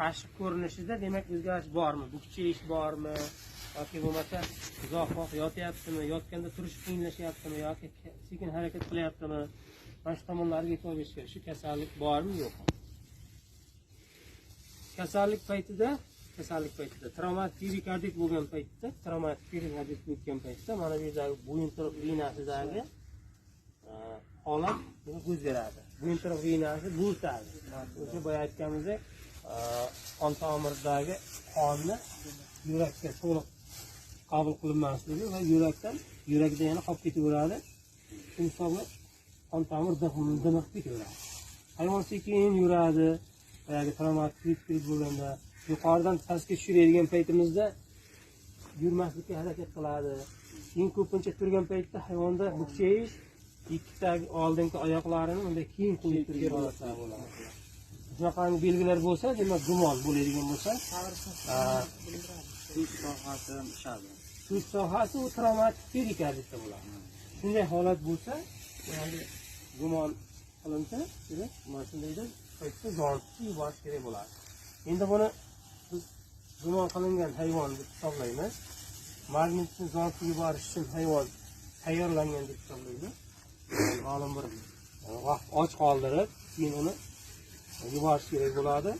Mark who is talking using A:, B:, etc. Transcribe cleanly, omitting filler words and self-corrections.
A: tashqi ko'rinishida demak o'zgarish bormi? Bukchayish bormi? Yoki bo'lmasa uzoqroq yotyaptimi, yotganda turish qiyinlashyaptimi yoki sekin harakat qilyaptimi? Mana shu tomonlarga e'tibor berish kerak. Shu kasallik bormi, yo'qmi? Kasallik paytida travmatik perikardit bo'lgan paytda, mana bu yerdagi bo'yin tiroq venasidagi holat o'zgaradi. Bo'yin tiroq venasi bo'sadi. O'sha boya aytganimizdek, qon tomiridagi qonni yurakka to'liq qabul qilinmasligi va yurakda yana qolib ketaveradi. Shu hisobla qon tomir dimiqib ketaveradi. Hayvon sekin yuradi. Boyagi travmatik bo'lganda yuqoridan pastga tushiradigan paytimizda yurmaslikka harakat qiladi. Keyin ko'pincha turgan paytda hayvonda bukchayish, ikkitagi oldingi oyoqlarini unday keyin qo'yib turgan holatlar bo'ladi. Shunaqangi belgilar bo'lsa, demak gumon bo'ladigan bo'lsa, tuz sohasi u travmatik perikarditda bo'ladi. Shunday holat bo'lsa, ya'ni gumon qilinsa, demak, mana shundayda paytda zontni yuborish kerak bo'ladi. Endi buni biz gumon qilingan hayvon deb hisoblaymiz. Magnitni zontni yuborish uchun hayvon tayyorlangan deb hisoblaymiz. Ma'lum bir vaqt och qoldirib, keyin uni yuborish kerak bo'ladi.